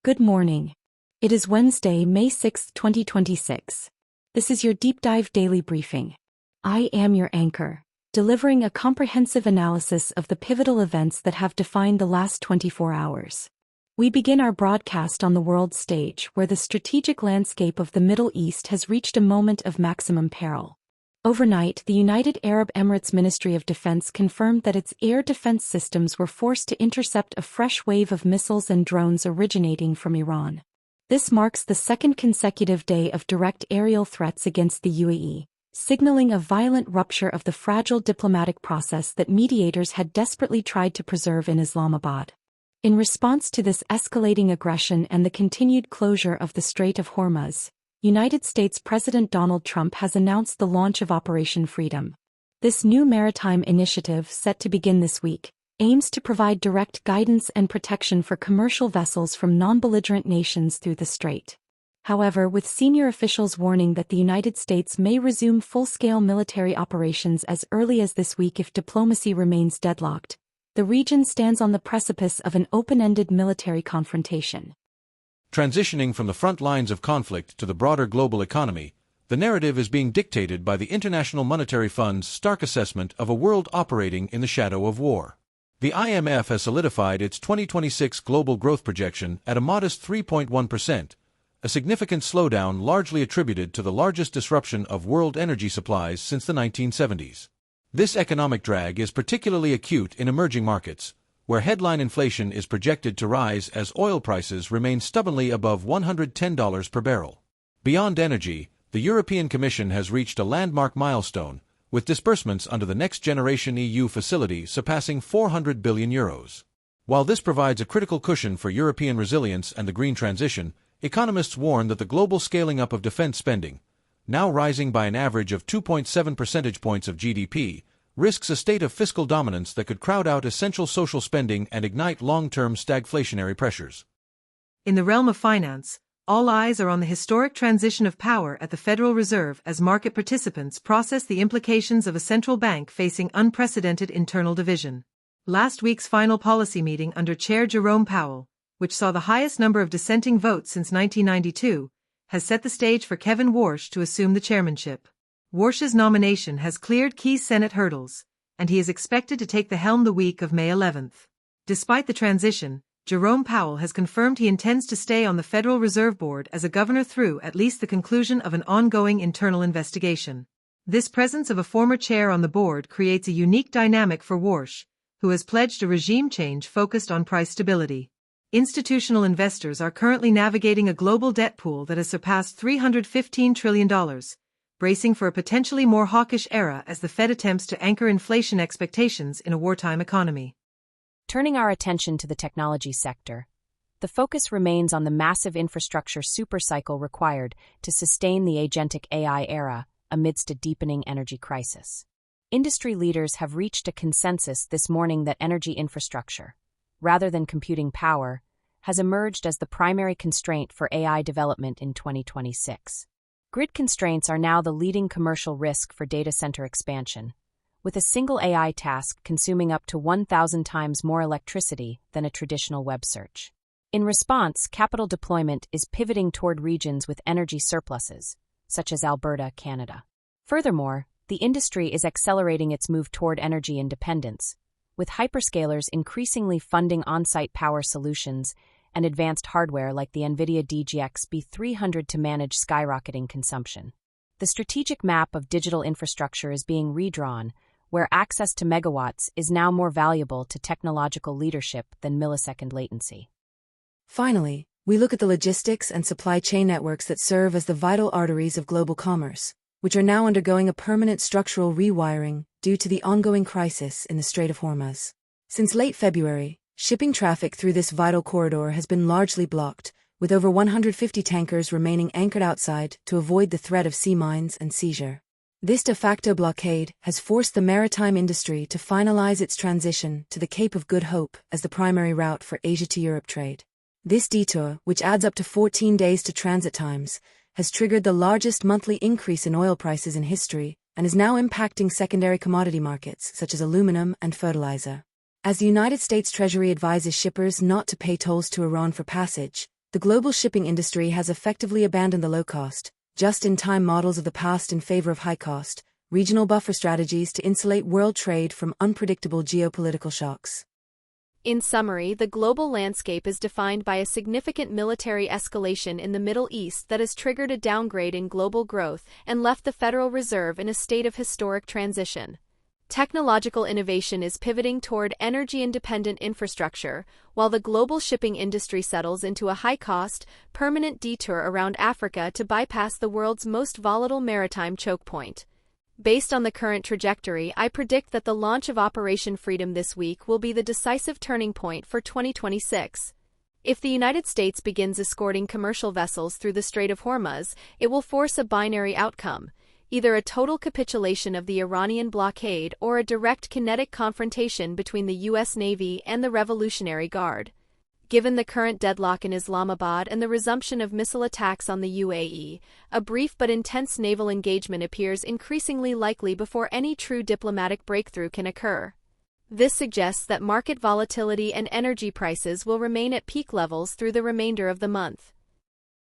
Good morning. It is Wednesday, May 6, 2026. This is your deep dive daily briefing. I am your anchor, delivering a comprehensive analysis of the pivotal events that have defined the last 24 hours. We begin our broadcast on the world stage where the strategic landscape of the Middle East has reached a moment of maximum peril. Overnight, the United Arab Emirates Ministry of Defense confirmed that its air defense systems were forced to intercept a fresh wave of missiles and drones originating from Iran. This marks the second consecutive day of direct aerial threats against the UAE, signaling a violent rupture of the fragile diplomatic process that mediators had desperately tried to preserve in Islamabad. In response to this escalating aggression and the continued closure of the Strait of Hormuz, United States President Donald Trump has announced the launch of Operation Freedom. This new maritime initiative, set to begin this week, aims to provide direct guidance and protection for commercial vessels from non-belligerent nations through the strait. However, with senior officials warning that the United States may resume full-scale military operations as early as this week if diplomacy remains deadlocked, the region stands on the precipice of an open-ended military confrontation. Transitioning from the front lines of conflict to the broader global economy, the narrative is being dictated by the International Monetary Fund's stark assessment of a world operating in the shadow of war. The IMF has solidified its 2026 global growth projection at a modest 3.1%, a significant slowdown largely attributed to the largest disruption of world energy supplies since the 1970s. This economic drag is particularly acute in emerging markets, where headline inflation is projected to rise as oil prices remain stubbornly above $110 per barrel. Beyond energy, the European Commission has reached a landmark milestone, with disbursements under the Next Generation EU facility surpassing €400 billion. While this provides a critical cushion for European resilience and the green transition, economists warn that the global scaling up of defense spending, now rising by an average of 2.7 percentage points of GDP, risks a state of fiscal dominance that could crowd out essential social spending and ignite long-term stagflationary pressures. In the realm of finance, all eyes are on the historic transition of power at the Federal Reserve as market participants process the implications of a central bank facing unprecedented internal division. Last week's final policy meeting under Chair Jerome Powell, which saw the highest number of dissenting votes since 1992, has set the stage for Kevin Warsh to assume the chairmanship. Warsh's nomination has cleared key Senate hurdles, and he is expected to take the helm the week of May 11th. Despite the transition, Jerome Powell has confirmed he intends to stay on the Federal Reserve Board as a governor through at least the conclusion of an ongoing internal investigation. This presence of a former chair on the board creates a unique dynamic for Warsh, who has pledged a regime change focused on price stability. Institutional investors are currently navigating a global debt pool that has surpassed $315 trillion. Bracing for a potentially more hawkish era as the Fed attempts to anchor inflation expectations in a wartime economy. Turning our attention to the technology sector, the focus remains on the massive infrastructure supercycle required to sustain the agentic AI era amidst a deepening energy crisis. Industry leaders have reached a consensus this morning that energy infrastructure, rather than computing power, has emerged as the primary constraint for AI development in 2026. Grid constraints are now the leading commercial risk for data center expansion, with a single AI task consuming up to 1,000 times more electricity than a traditional web search. In response, capital deployment is pivoting toward regions with energy surpluses, such as Alberta, Canada. Furthermore, the industry is accelerating its move toward energy independence, with hyperscalers increasingly funding on-site power solutions and advanced hardware like the NVIDIA DGX B300 to manage skyrocketing consumption. The strategic map of digital infrastructure is being redrawn, where access to megawatts is now more valuable to technological leadership than millisecond latency. Finally, we look at the logistics and supply chain networks that serve as the vital arteries of global commerce, which are now undergoing a permanent structural rewiring due to the ongoing crisis in the Strait of Hormuz. Since late February, shipping traffic through this vital corridor has been largely blocked, with over 150 tankers remaining anchored outside to avoid the threat of sea mines and seizure. This de facto blockade has forced the maritime industry to finalize its transition to the Cape of Good Hope as the primary route for Asia to Europe trade. This detour, which adds up to 14 days to transit times, has triggered the largest monthly increase in oil prices in history and is now impacting secondary commodity markets such as aluminum and fertilizer. As the United States Treasury advises shippers not to pay tolls to Iran for passage, the global shipping industry has effectively abandoned the low-cost, just-in-time models of the past in favor of high-cost, regional buffer strategies to insulate world trade from unpredictable geopolitical shocks. In summary, the global landscape is defined by a significant military escalation in the Middle East that has triggered a downgrade in global growth and left the Federal Reserve in a state of historic transition. Technological innovation is pivoting toward energy-independent infrastructure, while the global shipping industry settles into a high-cost, permanent detour around Africa to bypass the world's most volatile maritime choke point. Based on the current trajectory, I predict that the launch of Operation Freedom this week will be the decisive turning point for 2026. If the United States begins escorting commercial vessels through the Strait of Hormuz, it will force a binary outcome: either a total capitulation of the Iranian blockade or a direct kinetic confrontation between the U.S. Navy and the Revolutionary Guard. Given the current deadlock in Islamabad and the resumption of missile attacks on the UAE, a brief but intense naval engagement appears increasingly likely before any true diplomatic breakthrough can occur. This suggests that market volatility and energy prices will remain at peak levels through the remainder of the month.